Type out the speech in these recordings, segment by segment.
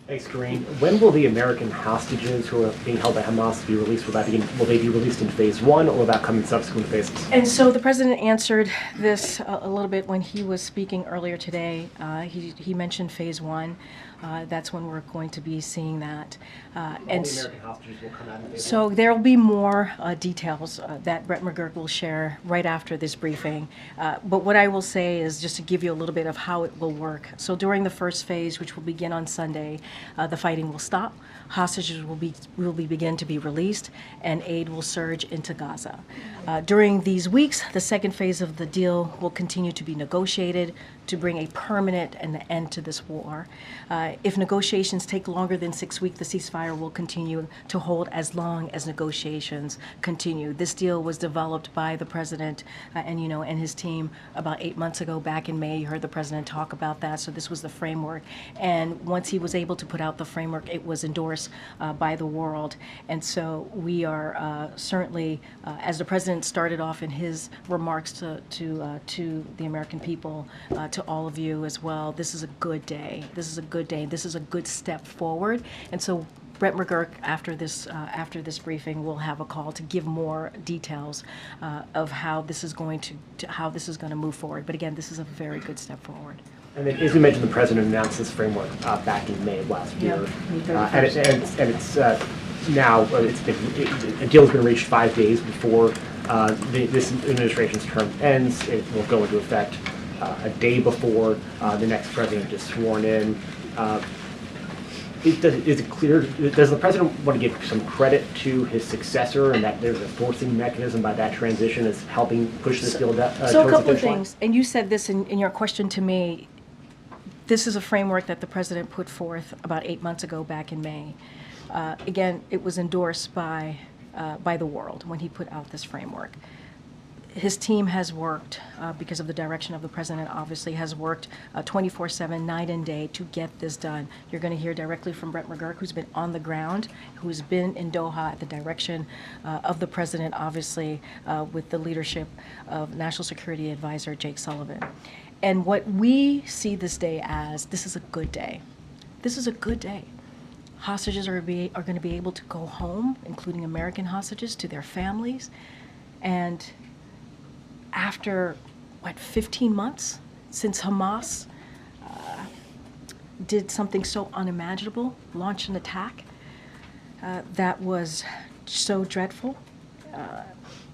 Thanks, Karine. When will the American hostages who are being held by Hamas be released? Will they be released in phase one, or will that come in subsequent phases? And so the president answered this a little bit when he was speaking earlier today. He mentioned phase one. That's when we're going to be seeing that. All the American hostages will come out in phase So one? there will be more details that Brett McGurk will share right after this briefing. But what I will say is just to give you a little bit of how it will work. So during the first phase, which will begin on Sunday, the fighting will stop. Hostages will begin to be released, and aid will surge into Gaza. During these weeks, the second phase of the deal will continue to be negotiated to bring a permanent end to this war. If negotiations take longer than 6 weeks, the ceasefire will continue to hold as long as negotiations continue. This deal was developed by the president and his team about 8 months ago, back in May. You heard the president talk about that. So this was the framework. And once he was able to put out the framework, it was endorsed by the world. And so we are certainly, as the president started off in his remarks to the American people, to all of you as well, this is a good day. This is a good day. This is a good step forward. And so Brett McGurk, after this briefing, will have a call to give more details of how this is going to move forward. But again, this is a very good step forward. And then, as we mentioned, the president announced this framework back in May of last year. And it's now, a deal has been reached 5 days before this administration's term ends. It will go into effect a day before the next president is sworn in. Is it clear, does the president want to give some credit to his successor, and that there's a forcing mechanism by that transition as helping push this deal towards the finish line? So a couple of things, and you said this in your question to me. This is a framework that the president put forth about 8 months ago, back in May. Again, it was endorsed by the world when he put out this framework. His team has worked, because of the direction of the president, obviously, has worked 24/7, night and day, to get this done. You're going to hear directly from Brett McGurk, who's been on the ground, who's been in Doha at the direction of the president, obviously, with the leadership of National Security Advisor Jake Sullivan. And what we see this day as, this is a good day. This is a good day. Hostages are going to be able to go home, including American hostages, to their families. And after, 15 months since Hamas did something so unimaginable, launched an attack that was so dreadful.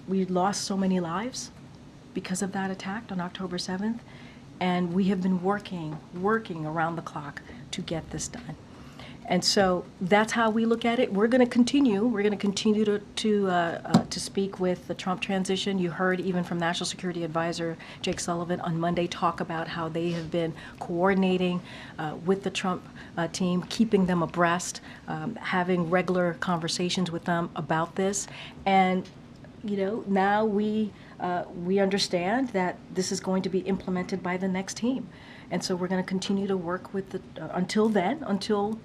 We lost so many lives because of that attack on October 7th. And we have been working around the clock to get this done. And so that's how we look at it. We're going to continue. We're going to continue to speak with the Trump transition. You heard even from National Security Advisor Jake Sullivan on Monday talk about how they have been coordinating with the Trump team, keeping them abreast, having regular conversations with them about this. And now we understand that this is going to be implemented by the next team. And so we're going to continue to work with until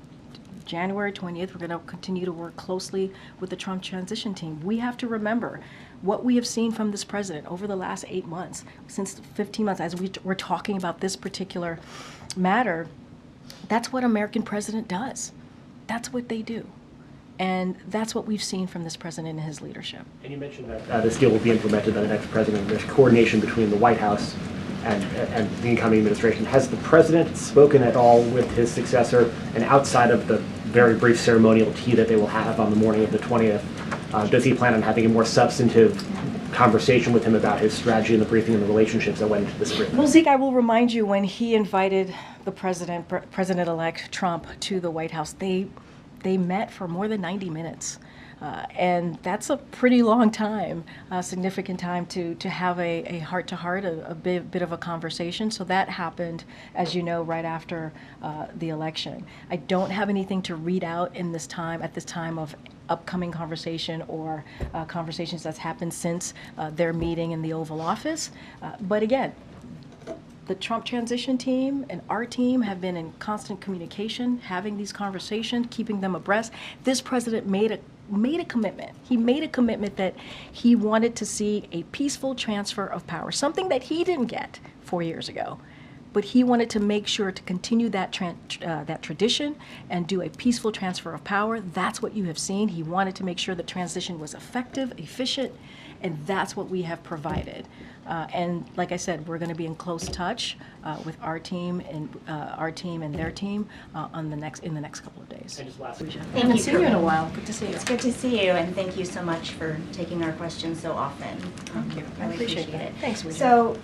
January 20th, we're going to continue to work closely with the Trump transition team. We have to remember what we have seen from this president over the last 8 months, since 15 months, as we're talking about this particular matter. That's what American president does. That's what they do. And that's what we've seen from this president and his leadership. And you mentioned that this deal will be implemented by the next president. There's coordination between the White House and the incoming administration. Has the president spoken at all with his successor? And outside of the very brief ceremonial tea that they will have on the morning of the 20th, does he plan on having a more substantive conversation with him about his strategy and the briefing and the relationships that went into this briefing? Well, Zeke, I will remind you, when he invited the President-elect Trump to the White House, they met for more than 90 minutes. And that's a pretty long time, significant time to have a heart-to-heart, a bit of a conversation. So that happened, as you know, right after the election. I don't have anything to read out at this time of upcoming conversation or conversations that's happened since their meeting in the Oval Office. But again, the Trump transition team and our team have been in constant communication, having these conversations, keeping them abreast. This president made a commitment. He made a commitment that he wanted to see a peaceful transfer of power, something that he didn't get 4 years ago. but he wanted to make sure to continue that that tradition and do a peaceful transfer of power. That's what you have seen. He wanted to make sure the transition was effective, efficient, and that's what we have provided. And like I said, we're going to be in close touch with our team and their team in the next couple of days. And just last, Thank you, haven't seen you in a Karine. while. Good to see you. It's good to see you, and thank you so much for taking our questions so often. Thank you. I Really appreciate that. it. Thanks, Ouija. So,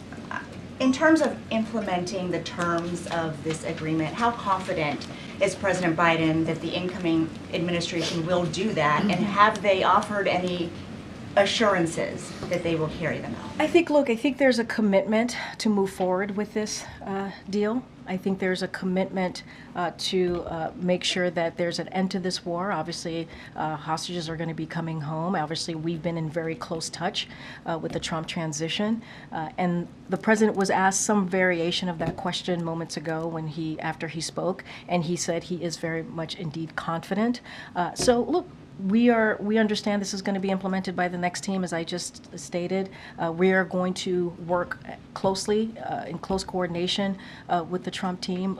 in terms of implementing the terms of this agreement, how confident is President Biden that the incoming administration will do that, and have they offered any assurances that they will carry them out? I think there's a commitment to move forward with this deal. I think there's a commitment to make sure that there's an end to this war. Obviously, hostages are going to be coming home. Obviously, we've been in very close touch with the Trump transition. And the president was asked some variation of that question moments ago after he spoke, and he said he is very much indeed confident. So look, we understand this is going to be implemented by the next team, as I just stated. We are going to work closely, in close coordination with the Trump team.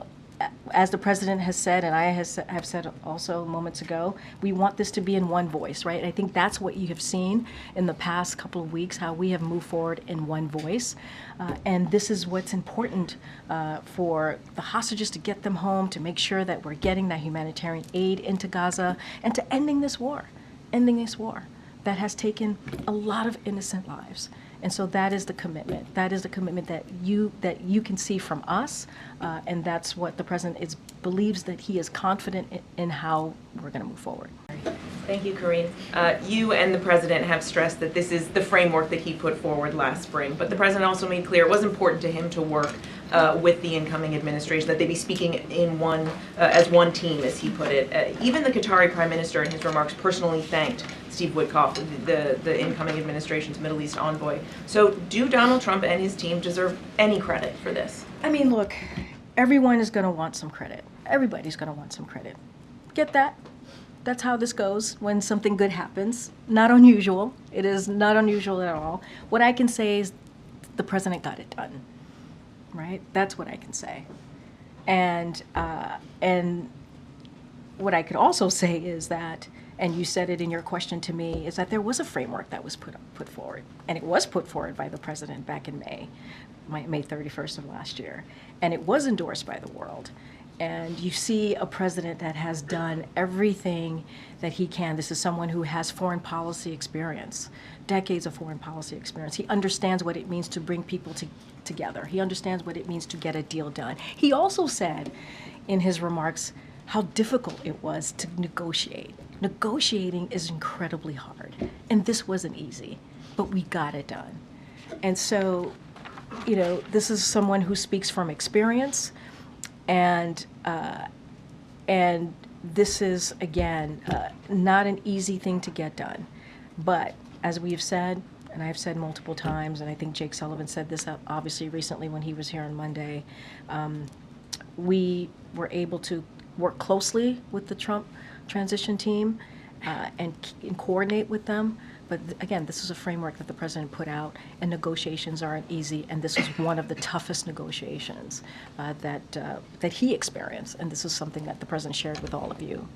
As the president has said, and I have said also moments ago, we want this to be in one voice, right? I think that's what you have seen in the past couple of weeks, how we have moved forward in one voice. And this is what's important for the hostages, to get them home, to make sure that we're getting that humanitarian aid into Gaza, and to ending this war that has taken a lot of innocent lives. And so that is the commitment. That is the commitment that you can see from us, and that's what the president believes, that he is confident in how we're going to move forward. Thank you, Karine. You and the president have stressed that this is the framework that he put forward last spring, but the president also made clear it was important to him to work with the incoming administration, that they be speaking in as one team, as he put it. Even the Qatari prime minister, in his remarks, personally thanked Steve Witkoff, the incoming administration's Middle East envoy. So do Donald Trump and his team deserve any credit for this? I mean, look, everyone is going to want some credit. Everybody's going to want some credit. Get that? That's how this goes when something good happens. Not unusual. It is not unusual at all. What I can say is the president got it done, right? That's what I can say. And what I could also say is that, and you said it in your question to me, is that there was a framework that was put forward. And it was put forward by the president back in May 31st of last year. And it was endorsed by the world. And you see a president that has done everything that he can. This is someone who has foreign policy experience, decades of foreign policy experience. He understands what it means to bring people together. He understands what it means to get a deal done. He also said in his remarks how difficult it was to negotiate. Negotiating is incredibly hard, and this wasn't easy, but we got it done. And so, you know, this is someone who speaks from experience. And this is, again, not an easy thing to get done. But as we've said, and I've said multiple times, and I think Jake Sullivan said this obviously recently when he was here on Monday, we were able to work closely with the Trump transition team and coordinate with them. But again, this is a framework that the president put out, and negotiations aren't easy, and this was one of the toughest negotiations that he experienced, and this is something that the president shared with all of you.